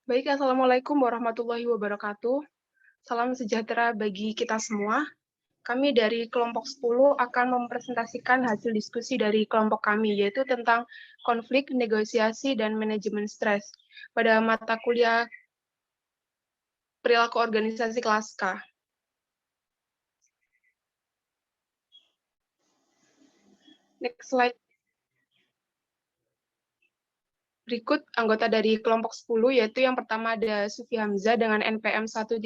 Baik, Assalamualaikum warahmatullahi wabarakatuh. Salam sejahtera bagi kita semua. Kami dari kelompok 10 akan mempresentasikan hasil diskusi dari kelompok kami, yaitu tentang konflik, negosiasi, dan manajemen stres pada mata kuliah perilaku organisasi kelas K. Next slide. Berikut anggota dari kelompok 10, yaitu yang pertama ada Sufi Hamzah dengan NPM 130,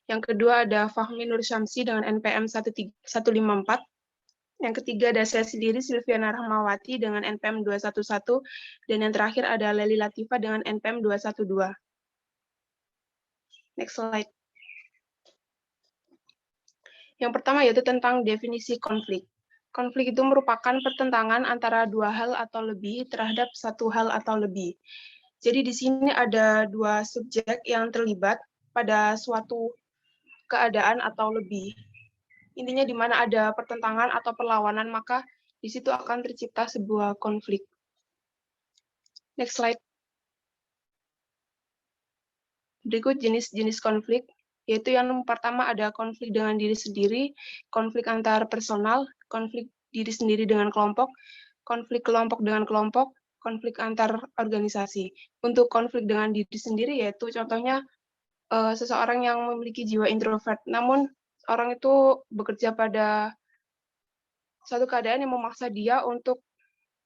yang kedua ada Fahmi Nur Syamsi dengan NPM 154, yang ketiga ada saya sendiri, Silviana Rahmawati dengan NPM 211, dan yang terakhir ada Leli Latifa dengan NPM 212. Next slide. Yang pertama yaitu tentang definisi konflik. Konflik itu merupakan pertentangan antara dua hal atau lebih terhadap satu hal atau lebih. Jadi di sini ada dua subjek yang terlibat pada suatu keadaan atau lebih. Intinya di mana ada pertentangan atau perlawanan, maka di situ akan tercipta sebuah konflik. Next slide. Berikut jenis-jenis konflik, yaitu yang pertama ada konflik dengan diri sendiri, konflik antar personal, konflik diri sendiri dengan kelompok, konflik kelompok dengan kelompok, konflik antar organisasi. Untuk konflik dengan diri sendiri, yaitu contohnya seseorang yang memiliki jiwa introvert, namun orang itu bekerja pada suatu keadaan yang memaksa dia untuk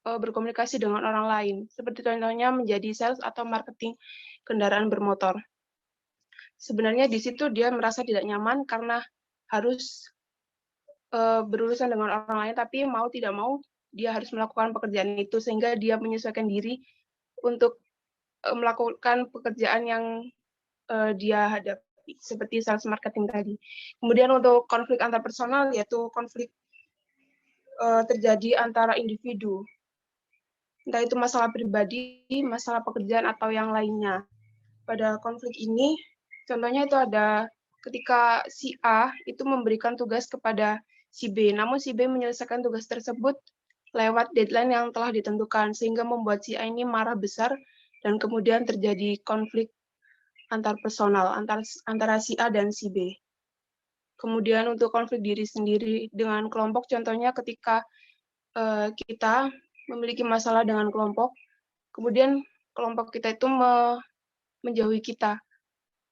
berkomunikasi dengan orang lain, seperti contohnya menjadi sales atau marketing kendaraan bermotor. Sebenarnya di situ dia merasa tidak nyaman karena harus berurusan dengan orang lain, tapi mau tidak mau dia harus melakukan pekerjaan itu, sehingga dia menyesuaikan diri untuk melakukan pekerjaan yang dia hadapi, seperti sales marketing tadi. Kemudian untuk konflik antar personal, yaitu konflik terjadi antara individu, entah itu masalah pribadi, masalah pekerjaan, atau yang lainnya. Pada konflik ini, contohnya itu ada ketika si A itu memberikan tugas kepada si B, namun si B menyelesaikan tugas tersebut lewat deadline yang telah ditentukan, sehingga membuat si A ini marah besar, dan kemudian terjadi konflik antar personal, antara si A dan si B. Kemudian untuk konflik diri sendiri dengan kelompok, contohnya ketika kita memiliki masalah dengan kelompok, kemudian kelompok kita itu menjauhi kita,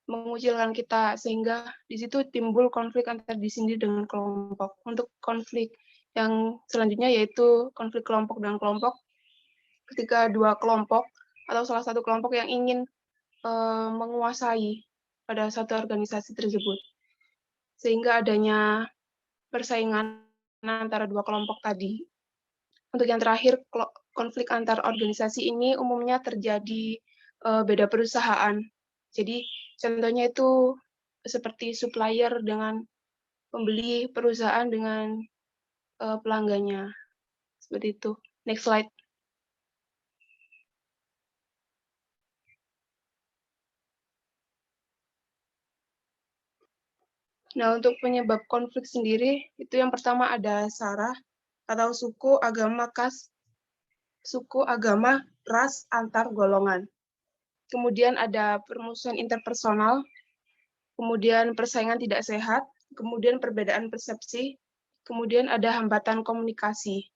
mengucilkan kita, sehingga di situ timbul konflik antar diri sendiri dengan kelompok. Untuk konflik yang selanjutnya yaitu konflik kelompok dengan kelompok, ketika dua kelompok atau salah satu kelompok yang ingin menguasai pada satu organisasi tersebut, sehingga adanya persaingan antara dua kelompok tadi. Untuk yang terakhir, konflik antar organisasi ini umumnya terjadi beda perusahaan. Jadi contohnya itu seperti supplier dengan pembeli, perusahaan dengan pelanggannya. Seperti itu. Next slide. Nah, untuk penyebab konflik sendiri, itu yang pertama ada SARA, atau suku, agama, ras, antar golongan. Kemudian ada permusuhan interpersonal, kemudian persaingan tidak sehat, kemudian perbedaan persepsi, kemudian ada hambatan komunikasi.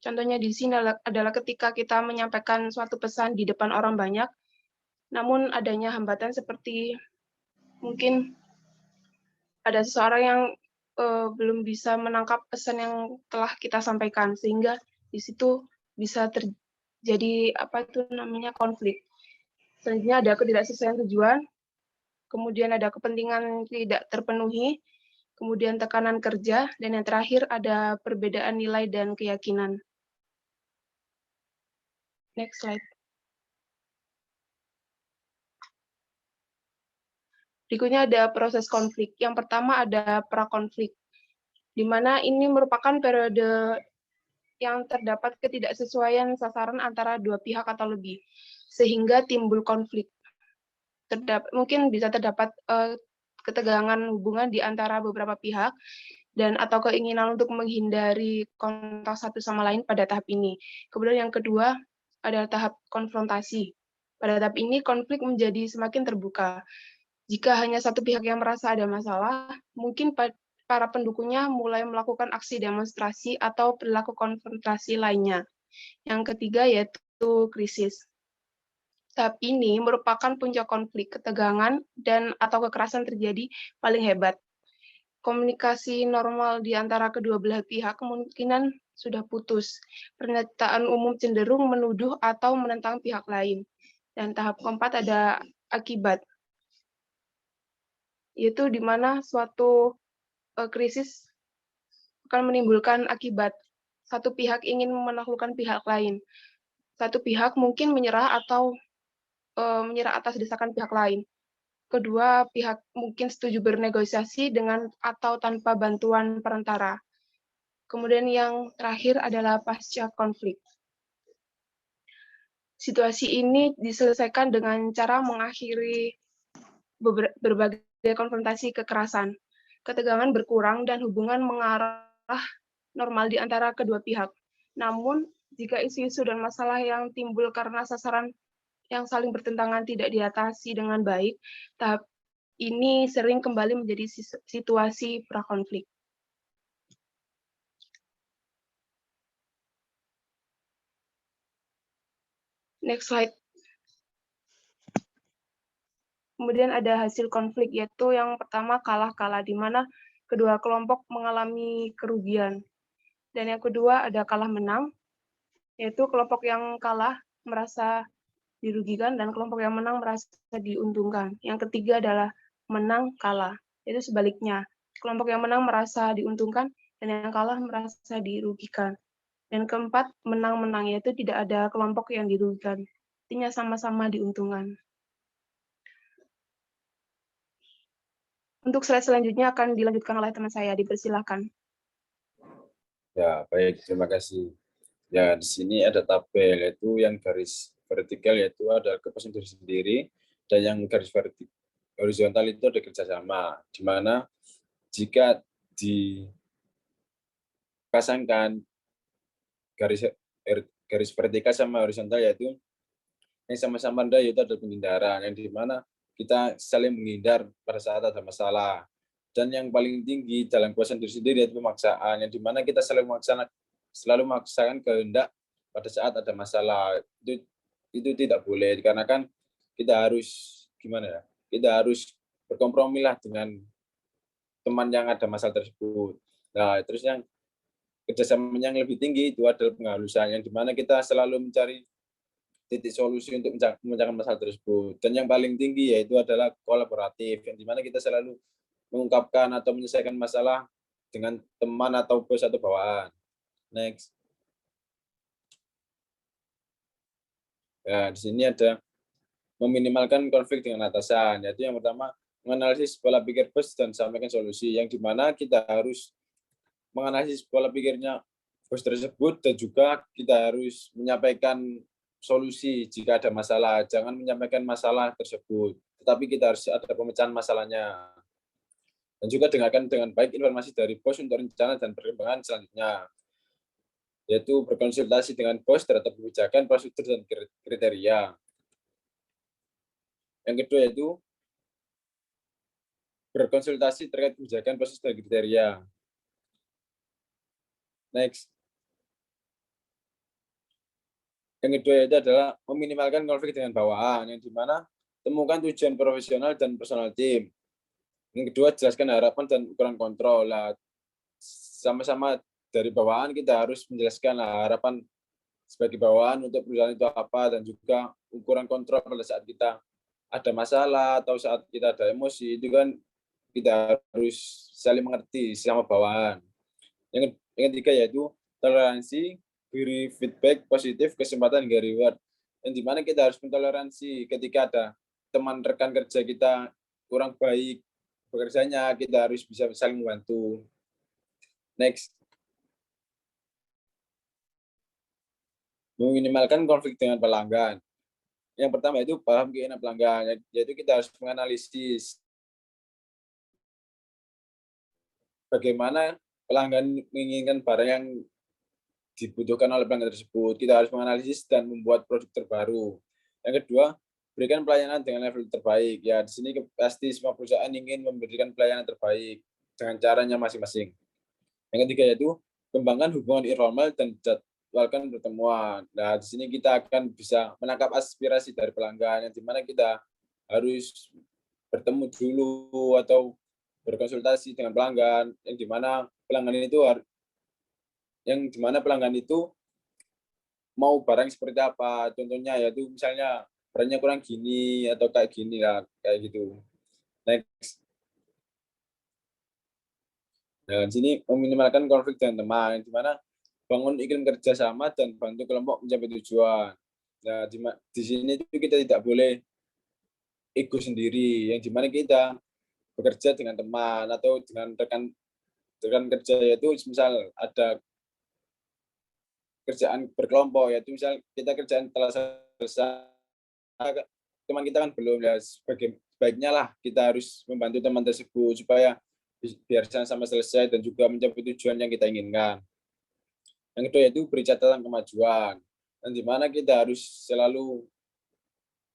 Contohnya di sini adalah ketika kita menyampaikan suatu pesan di depan orang banyak, namun adanya hambatan seperti mungkin ada seseorang yang belum bisa menangkap pesan yang telah kita sampaikan, sehingga di situ bisa terjadi konflik. Selanjutnya ada ketidaksesuaian tujuan, kemudian ada kepentingan tidak terpenuhi, kemudian tekanan kerja, dan yang terakhir ada perbedaan nilai dan keyakinan. Next slide. Berikutnya ada proses konflik. Yang pertama ada prakonflik, di mana ini merupakan periode yang terdapat ketidaksesuaian sasaran antara dua pihak atau lebih, sehingga timbul konflik. Mungkin bisa terdapat ketegangan hubungan di antara beberapa pihak, dan atau keinginan untuk menghindari kontak satu sama lain pada tahap ini. Kemudian yang kedua adalah tahap konfrontasi. Pada tahap ini, konflik menjadi semakin terbuka. Jika hanya satu pihak yang merasa ada masalah, mungkin para pendukungnya mulai melakukan aksi demonstrasi atau perilaku konfrontasi lainnya. Yang ketiga yaitu krisis. Tahap ini merupakan puncak konflik, ketegangan, dan atau kekerasan terjadi paling hebat. Komunikasi normal di antara kedua belah pihak kemungkinan sudah putus. Pernyataan umum cenderung menuduh atau menentang pihak lain. Dan tahap keempat ada akibat, yaitu di mana suatu krisis akan menimbulkan akibat. Satu pihak ingin menaklukkan pihak lain. Satu pihak mungkin menyerah atau menyerah atas desakan pihak lain. Kedua pihak mungkin setuju bernegosiasi dengan atau tanpa bantuan perantara. Kemudian yang terakhir adalah pasca konflik. Situasi ini diselesaikan dengan cara mengakhiri berbagai konfrontasi kekerasan. Ketegangan berkurang dan hubungan mengarah normal di antara kedua pihak. Namun, jika isu-isu dan masalah yang timbul karena sasaran yang saling bertentangan tidak diatasi dengan baik, tahap ini sering kembali menjadi situasi prakonflik. Next slide. Kemudian ada hasil konflik, yaitu yang pertama kalah-kalah, di mana kedua kelompok mengalami kerugian. Dan yang kedua ada kalah-menang, yaitu kelompok yang kalah merasa dirugikan dan kelompok yang menang merasa diuntungkan. Yang ketiga adalah menang-kalah, yaitu sebaliknya. Kelompok yang menang merasa diuntungkan dan yang kalah merasa dirugikan. Dan keempat, menang-menang, yaitu tidak ada kelompok yang dirugikan. Artinya sama-sama diuntungkan. Untuk slide selanjutnya akan dilanjutkan oleh teman saya, dipersilahkan. Ya, baik, terima kasih. Ya, di sini ada tabel, yaitu yang garis vertikal yaitu ada kepuasan diri sendiri, dan yang garis horizontal itu ada kerjasama, di mana jika dipasangkan garis vertikal sama horizontal, yaitu yang sama-sama rendah yaitu ada penghindaran, yang di mana kita saling menghindar pada saat ada masalah. Dan yang paling tinggi dalam kepuasan diri sendiri yaitu pemaksaan, yang di mana kita selalu memaksakan kehendak pada saat ada masalah. Itu tidak boleh, dikarenakan kita harus gimana ya? Kita harus berkompromilah dengan teman yang ada masalah tersebut. Nah, terus yang kerjasama yang lebih tinggi itu adalah penghalusan, yang dimana kita selalu mencari titik solusi untuk memecahkan masalah tersebut. Dan yang paling tinggi yaitu adalah kolaboratif, yang dimana kita selalu mengungkapkan atau menyelesaikan masalah dengan teman atau bos atau bawahan. Next. Ya, di sini ada meminimalkan konflik dengan atasan, yaitu yang pertama menganalisis pola pikir bos dan sampaikan solusi, yang dimana kita harus menganalisis pola pikirnya bos tersebut dan juga kita harus menyampaikan solusi jika ada masalah. Jangan menyampaikan masalah tersebut, tetapi kita harus ada pemecahan masalahnya. Dan juga dengarkan dengan baik informasi dari bos untuk rencana dan perkembangan selanjutnya, yaitu berkonsultasi dengan bos terhadap kebijakan, prosedur, dan kriteria. Yang kedua yaitu berkonsultasi terkait kebijakan, proses, dan kriteria. Next. Yang kedua itu adalah meminimalkan konflik dengan bawahan, yang dimana temukan tujuan profesional dan personal tim. Yang kedua, jelaskan harapan dan ukuran kontrol. Sama-sama dari bawahan kita harus menjelaskan harapan sebagai bawahan untuk perusahaan itu apa, dan juga ukuran kontrol pada saat kita ada masalah atau saat kita ada emosi, itu kan kita harus saling mengerti sama bawahan. Yang ketiga yaitu toleransi, beri feedback positif, kesempatan hingga reward, yang dimana kita harus mentoleransi ketika ada teman rekan kerja kita kurang baik bekerjanya, kita harus bisa saling membantu. Next. Meminimalkan konflik dengan pelanggan. Yang pertama itu paham keinginan pelanggan, yaitu kita harus menganalisis bagaimana pelanggan menginginkan barang yang dibutuhkan oleh pelanggan tersebut. Kita harus menganalisis dan membuat produk terbaru. Yang kedua, berikan pelayanan dengan level terbaik. Ya, di sini pasti semua perusahaan ingin memberikan pelayanan terbaik dengan caranya masing-masing. Yang ketiga yaitu kembangkan hubungan informal dan jadwalkan pertemuan. Nah, di sini kita akan bisa menangkap aspirasi dari pelanggan, yang dimana kita harus bertemu dulu atau berkonsultasi dengan pelanggan, yang dimana pelanggan itu mau barang seperti apa. Contohnya yaitu misalnya barangnya kurang gini atau kayak gini lah, kayak gitu. Next. Nah, di sini meminimalkan konflik dengan teman, yang dimana bangun iklim kerjasama dan bantu kelompok mencapai tujuan. Nah, di sini itu kita tidak boleh ego sendiri, yang dimana kita bekerja dengan teman atau dengan rekan kerja, yaitu misal ada kerjaan berkelompok, yaitu misal kita kerjaan telah selesai, teman kita kan belum, ya sebaiknya lah kita harus membantu teman tersebut supaya biar sama-sama selesai dan juga mencapai tujuan yang kita inginkan. Yang kedua yaitu beri catatan kemajuan, yang dimana kita harus selalu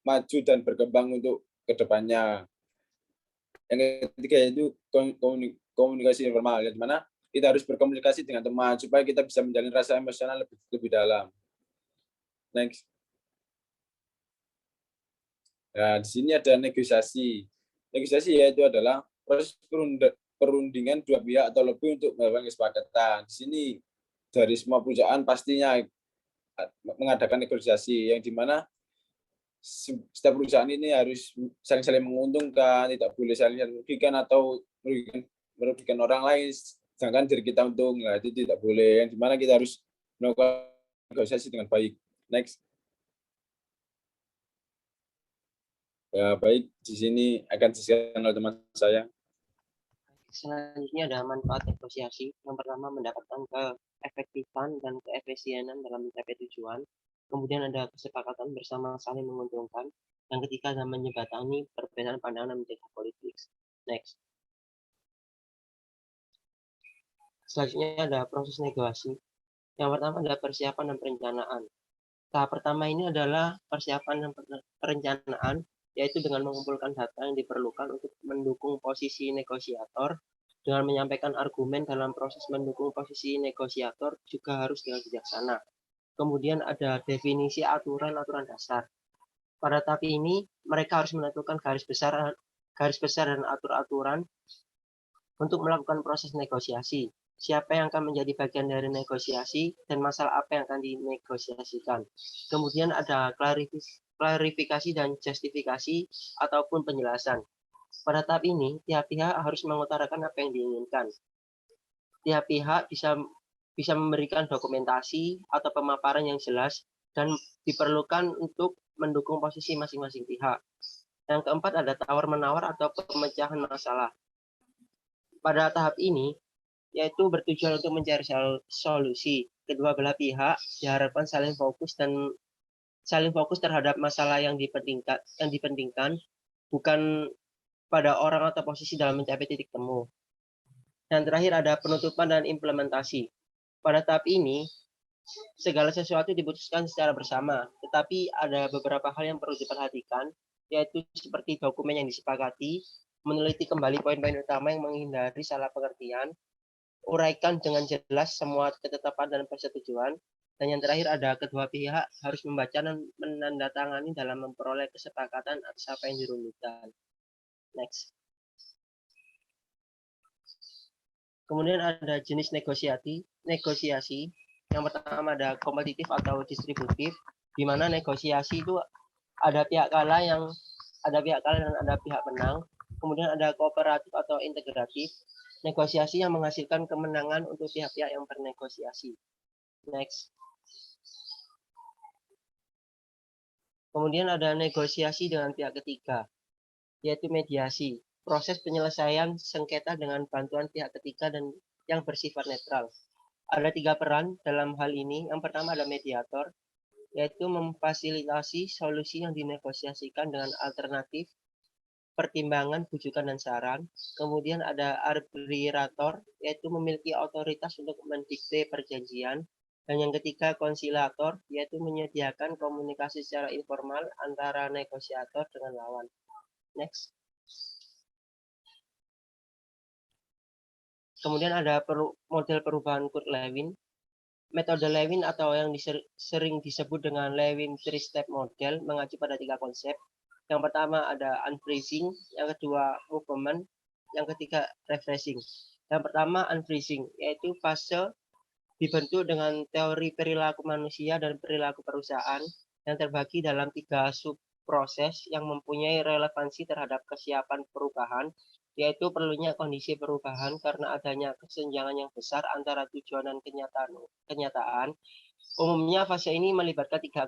maju dan berkembang untuk kedepannya. Yang ketiga yaitu komunikasi informal, yang dimana kita harus berkomunikasi dengan teman supaya kita bisa menjalin rasa emosional lebih dalam. Next. Nah, di sini ada negosiasi. Negosiasi yaitu adalah proses perundingan dua pihak atau lebih untuk melakukan kesepakatan. Di sini dari semua perusahaan pastinya mengadakan negosiasi, yang dimana setiap perusahaan ini harus saling menguntungkan, tidak boleh saling merugikan atau merugikan orang lain, sedangkan diri kita untung. Nah, itu tidak boleh, yang dimana kita harus melakukan negosiasi dengan baik. Next. Ya, baik, di sini akan disampaikan oleh teman saya. Selanjutnya ada manfaat negosiasi. Yang pertama, mendapatkan keefektifan dan keefisienan dalam mencapai tujuan. Kemudian ada kesepakatan bersama saling menguntungkan. Yang ketiga adalah menjembatani perbedaan pandangan menjadi politik. Next. Selanjutnya ada proses negosiasi. Yang pertama adalah persiapan dan perencanaan. Tahap pertama ini adalah persiapan dan perencanaan, yaitu dengan mengumpulkan data yang diperlukan untuk mendukung posisi negosiator. Dengan menyampaikan argumen dalam proses mendukung posisi negosiator juga harus dengan bijaksana. Kemudian ada definisi aturan-aturan dasar. Pada tahap ini, mereka harus menentukan garis besar dan aturan untuk melakukan proses negosiasi. Siapa yang akan menjadi bagian dari negosiasi dan masalah apa yang akan dinegosiasikan. Kemudian ada klarifikasi dan justifikasi ataupun penjelasan. Pada tahap ini, tiap pihak harus mengutarakan apa yang diinginkan. Tiap pihak bisa memberikan dokumentasi atau pemaparan yang jelas dan diperlukan untuk mendukung posisi masing-masing pihak. Yang keempat ada tawar-menawar atau pemecahan masalah. Pada tahap ini, yaitu bertujuan untuk mencari solusi. Kedua belah pihak diharapkan saling fokus terhadap masalah yang dipentingkan, bukan pada orang atau posisi dalam mencapai titik temu. Dan terakhir ada penutupan dan implementasi. Pada tahap ini, segala sesuatu diputuskan secara bersama, tetapi ada beberapa hal yang perlu diperhatikan, yaitu seperti dokumen yang disepakati, meneliti kembali poin-poin utama yang menghindari salah pengertian, uraikan dengan jelas semua ketetapan dan persetujuan, dan yang terakhir ada kedua pihak harus membaca dan menandatangani dalam memperoleh kesepakatan atas apa yang dirundingkan. Next. Kemudian ada jenis negosiasi. Yang pertama ada kompetitif atau distributif, di mana negosiasi itu ada pihak kalah dan ada pihak menang. Kemudian ada kooperatif atau integratif, negosiasi yang menghasilkan kemenangan untuk pihak-pihak yang bernegosiasi. Next. Kemudian ada negosiasi dengan pihak ketiga, yaitu mediasi, proses penyelesaian sengketa dengan bantuan pihak ketiga dan yang bersifat netral. Ada 3 peran dalam hal ini. Yang pertama ada mediator, yaitu memfasilitasi solusi yang dinegosiasikan dengan alternatif, pertimbangan, bujukan, dan saran. Kemudian ada arbitrator, yaitu memiliki otoritas untuk mendikte perjanjian. Dan yang ketiga, konsilator, yaitu menyediakan komunikasi secara informal antara negosiator dengan lawan. Next. Kemudian ada model perubahan Kurt-Lewin. Metode Lewin atau yang sering disebut dengan Lewin three-step model mengacu pada 3 konsep. Yang pertama ada unfreezing, yang kedua movement, yang ketiga refreshing. Yang pertama unfreezing, yaitu fase dibentuk dengan teori perilaku manusia dan perilaku perusahaan yang terbagi dalam 3 subproses yang mempunyai relevansi terhadap kesiapan perubahan, yaitu perlunya kondisi perubahan karena adanya kesenjangan yang besar antara tujuan dan kenyataan. Umumnya fase ini melibatkan 3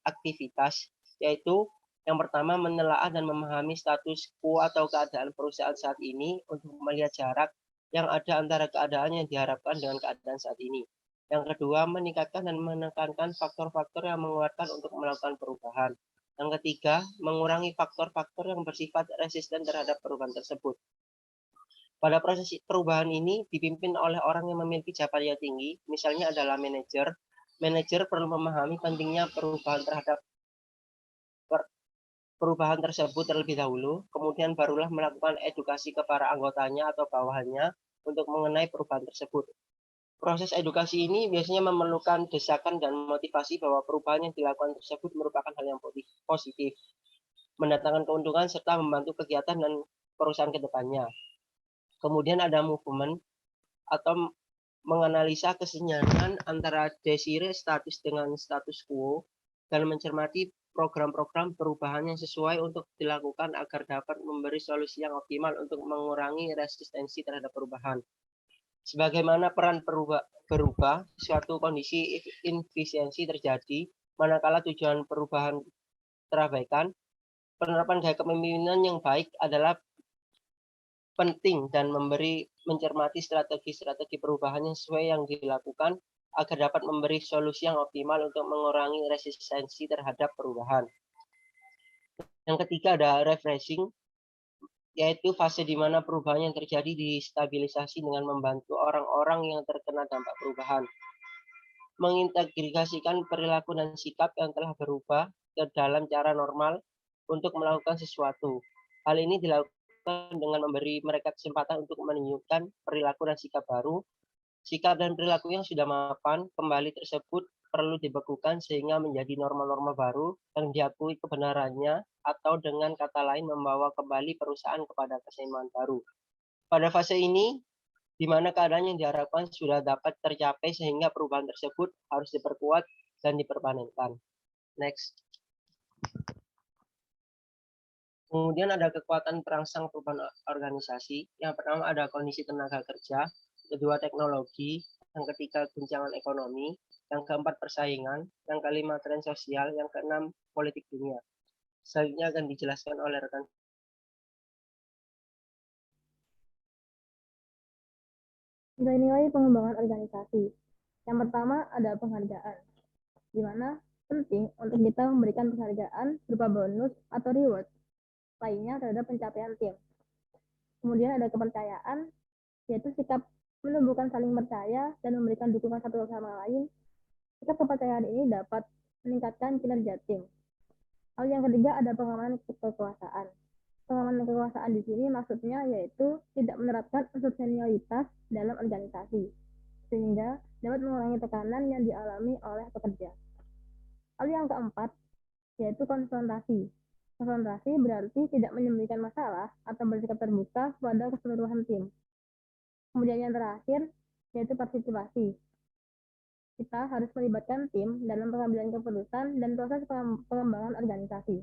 aktivitas, yaitu yang pertama menelaah dan memahami status quo atau keadaan perusahaan saat ini untuk melihat jarak yang ada antara keadaan yang diharapkan dengan keadaan saat ini. Yang kedua, meningkatkan dan menekankan faktor-faktor yang menguatkan untuk melakukan perubahan. Yang ketiga, mengurangi faktor-faktor yang bersifat resisten terhadap perubahan tersebut. Pada proses perubahan ini dipimpin oleh orang yang memiliki jabatan yang tinggi, misalnya adalah manajer. Manajer perlu memahami pentingnya perubahan tersebut terlebih dahulu, kemudian barulah melakukan edukasi ke para anggotanya atau bawahannya untuk mengenai perubahan tersebut. Proses edukasi ini biasanya memerlukan desakan dan motivasi bahwa perubahan yang dilakukan tersebut merupakan hal yang positif, mendatangkan keuntungan serta membantu kegiatan dan perusahaan ke depannya. Kemudian ada movement atau menganalisa kesenjangan antara desire status dengan status quo dan mencermati program-program perubahan yang sesuai untuk dilakukan agar dapat memberi solusi yang optimal untuk mengurangi resistensi terhadap perubahan. Sebagaimana peran berubah, suatu kondisi inefisiensi terjadi, manakala tujuan perubahan terabaikan, penerapan gaya kepemimpinan yang baik adalah penting dan mencermati strategi-strategi perubahan yang sesuai yang dilakukan agar dapat memberi solusi yang optimal untuk mengurangi resistensi terhadap perubahan. Yang ketiga ada refreshing, yaitu fase di mana perubahan yang terjadi distabilisasi dengan membantu orang-orang yang terkena dampak perubahan. Mengintegrasikan perilaku dan sikap yang telah berubah ke dalam cara normal untuk melakukan sesuatu. Hal ini dilakukan dengan memberi mereka kesempatan untuk menunjukkan perilaku dan sikap baru. Sikap dan perilaku yang sudah mapan kembali tersebut perlu dibekukan sehingga menjadi norma-norma baru yang diakui kebenarannya atau dengan kata lain membawa kembali perusahaan kepada keseimbangan baru. Pada fase ini, di mana keadaan yang diharapkan sudah dapat tercapai sehingga perubahan tersebut harus diperkuat dan diperpanenkan. Next. Kemudian ada kekuatan perangsang perubahan organisasi. Yang pertama ada kondisi tenaga kerja, kedua teknologi, yang ketiga guncangan ekonomi, yang keempat persaingan, yang kelima tren sosial, yang keenam politik dunia. Selanjutnya akan dijelaskan oleh rekan. Nilai-nilai pengembangan organisasi. Yang pertama ada penghargaan, di mana penting untuk kita memberikan penghargaan berupa bonus atau reward lainnya terhadap pencapaian tim. Kemudian ada kepercayaan, yaitu sikap menumbuhkan saling percaya dan memberikan dukungan satu sama lain. Sikap kepercayaan ini dapat meningkatkan kinerja tim. Lalu yang ketiga ada pengamanan kekuasaan. Pengamanan kekuasaan di sini maksudnya yaitu tidak menerapkan unsur senioritas dalam organisasi, sehingga dapat mengurangi tekanan yang dialami oleh pekerja. Lalu yang keempat yaitu konfrontasi. Konfrontasi berarti tidak menyembunyikan masalah atau bersikap terbuka pada keseluruhan tim. Kemudian yang terakhir yaitu partisipasi. Kita harus melibatkan tim dalam pengambilan keputusan dan proses pengembangan organisasi.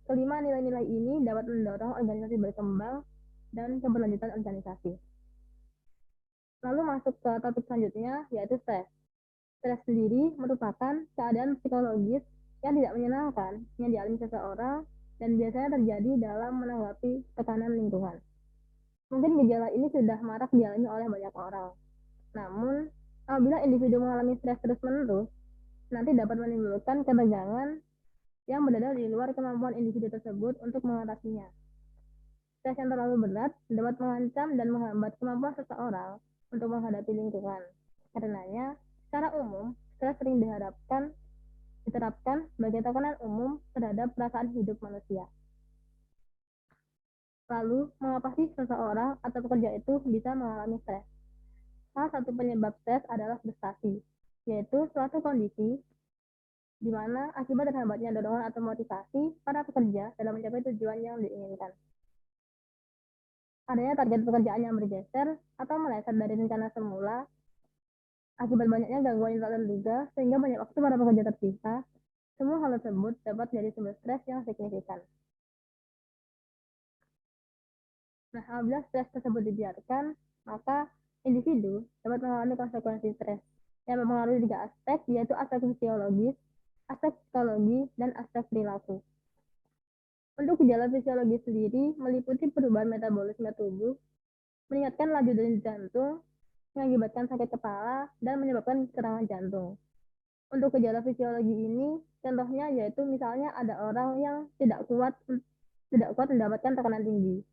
Kelima, nilai-nilai ini dapat mendorong organisasi berkembang dan keberlanjutan organisasi. Lalu masuk ke topik selanjutnya yaitu stres. Stres sendiri merupakan keadaan psikologis yang tidak menyenangkan yang dialami seseorang dan biasanya terjadi dalam menanggapi tekanan lingkungan. Mungkin gejala ini sudah marak dialami oleh banyak orang. Namun, apabila individu mengalami stres terus-menerus, nanti dapat menimbulkan ketegangan yang berada di luar kemampuan individu tersebut untuk mengatasinya. Stres yang terlalu berat dapat mengancam dan menghambat kemampuan seseorang untuk menghadapi lingkungan. Karenanya, secara umum, stres sering diterapkan sebagai tekanan umum terhadap perasaan hidup manusia. Lalu, mengapa sih seseorang atau pekerja itu bisa mengalami stres? Salah satu penyebab stres adalah frustasi, yaitu suatu kondisi di mana akibat terhambatnya dorongan atau motivasi para pekerja dalam mencapai tujuan yang diinginkan. Adanya target pekerjaan yang bergeser atau meleset dari rencana semula, akibat banyaknya gangguan yang tak terduga sehingga banyak waktu para pekerja tersisa. Semua hal tersebut dapat menjadi sumber stres yang signifikan. Nah, apabila stres tersebut dibiarkan, maka individu dapat mengalami konsekuensi stres yang mempengaruhi 3 aspek, yaitu aspek fisiologis, aspek psikologi, dan aspek perilaku. Untuk gejala fisiologi sendiri meliputi perubahan metabolisme tubuh, meningkatkan laju denyut jantung, mengakibatkan sakit kepala, dan menyebabkan serangan jantung. Untuk gejala fisiologi ini, contohnya yaitu misalnya ada orang yang tidak kuat mendapatkan tekanan tinggi.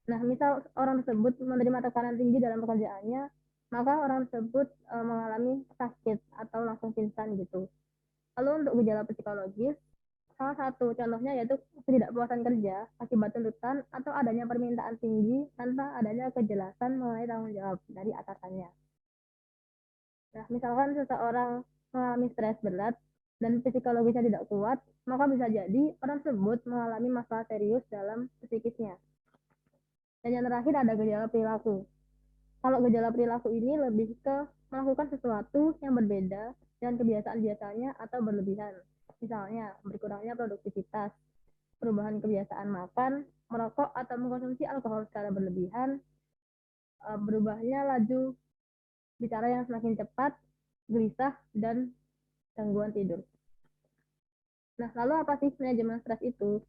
Nah, misal orang tersebut menerima tekanan tinggi dalam pekerjaannya, maka orang tersebut mengalami sakit atau langsung pingsan gitu. Lalu untuk gejala psikologis, salah satu contohnya yaitu ketidakpuasan kerja akibat tuntutan atau adanya permintaan tinggi tanpa adanya kejelasan mengenai tanggung jawab dari atasannya. Nah, misalkan seseorang mengalami stres berat dan psikologisnya tidak kuat, maka bisa jadi orang tersebut mengalami masalah serius dalam psikisnya. Dan yang terakhir ada gejala perilaku. Kalau gejala perilaku ini lebih ke melakukan sesuatu yang berbeda dengan kebiasaan biasanya atau berlebihan. Misalnya, berkurangnya produktivitas, perubahan kebiasaan makan, merokok atau mengkonsumsi alkohol secara berlebihan, berubahnya laju bicara yang semakin cepat, gelisah, dan gangguan tidur. Nah, lalu apa sih manajemen stres itu?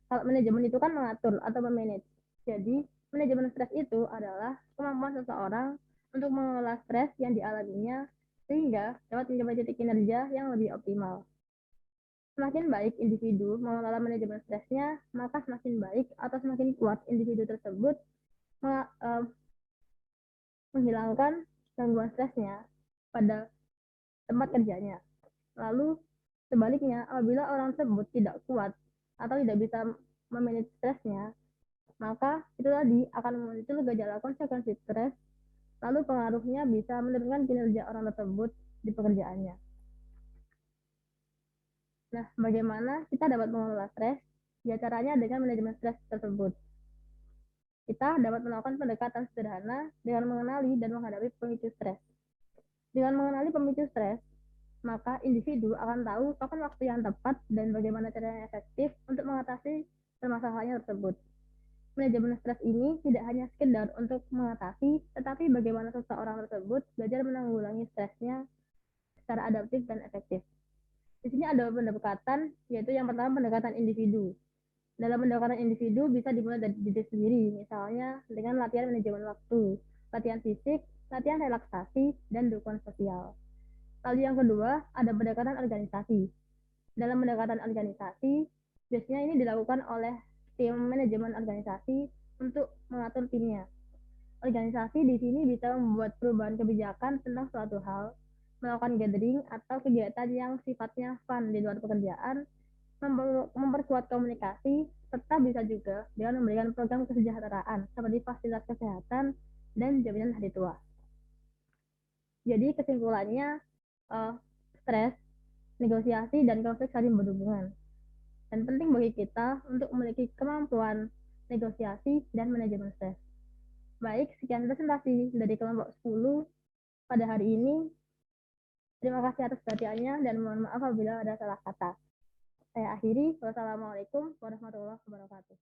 Kalau manajemen itu kan mengatur atau memanage. Jadi, manajemen stres itu adalah kemampuan seseorang untuk mengelola stres yang dialaminya sehingga dapat mencapai titik kinerja yang lebih optimal. Semakin baik individu mengelola manajemen stresnya, maka semakin baik atau semakin kuat individu tersebut menghilangkan gangguan stresnya pada tempat kerjanya. Lalu sebaliknya, apabila orang tersebut tidak kuat atau tidak bisa memanage stresnya, maka itu tadi akan muncul gejala konsekuensi stres, lalu pengaruhnya bisa menurunkan kinerja orang tersebut di pekerjaannya. Nah, bagaimana kita dapat mengelola stres? Ya, caranya dengan manajemen stres tersebut. Kita dapat melakukan pendekatan sederhana dengan mengenali dan menghadapi pemicu stres. Dengan mengenali pemicu stres, maka individu akan tahu kapan waktu yang tepat dan bagaimana cara yang efektif untuk mengatasi permasalahannya tersebut. Manajemen stres ini tidak hanya sekedar untuk mengatasi, tetapi bagaimana seseorang tersebut belajar menanggulangi stresnya secara adaptif dan efektif. Di sini ada pendekatan, yaitu yang pertama pendekatan individu. Dalam pendekatan individu bisa dimulai dari diri sendiri, misalnya dengan latihan manajemen waktu, latihan fisik, latihan relaksasi, dan dukungan sosial. Lalu yang kedua, ada pendekatan organisasi. Dalam pendekatan organisasi, biasanya ini dilakukan oleh tim manajemen organisasi untuk mengatur timnya. Organisasi di sini bisa membuat perubahan kebijakan tentang suatu hal, melakukan gathering atau kegiatan yang sifatnya fun di luar pekerjaan, memperkuat komunikasi, serta bisa juga dengan memberikan program kesejahteraan seperti fasilitas kesehatan dan jaminan hari tua. Jadi kesimpulannya, stres, negosiasi, dan konflik saling berhubungan. Dan penting bagi kita untuk memiliki kemampuan negosiasi dan manajemen stres. Baik, sekian presentasi dari kelompok 10 pada hari ini. Terima kasih atas perhatiannya dan mohon maaf apabila ada salah kata. Saya akhiri. Wassalamualaikum warahmatullahi wabarakatuh.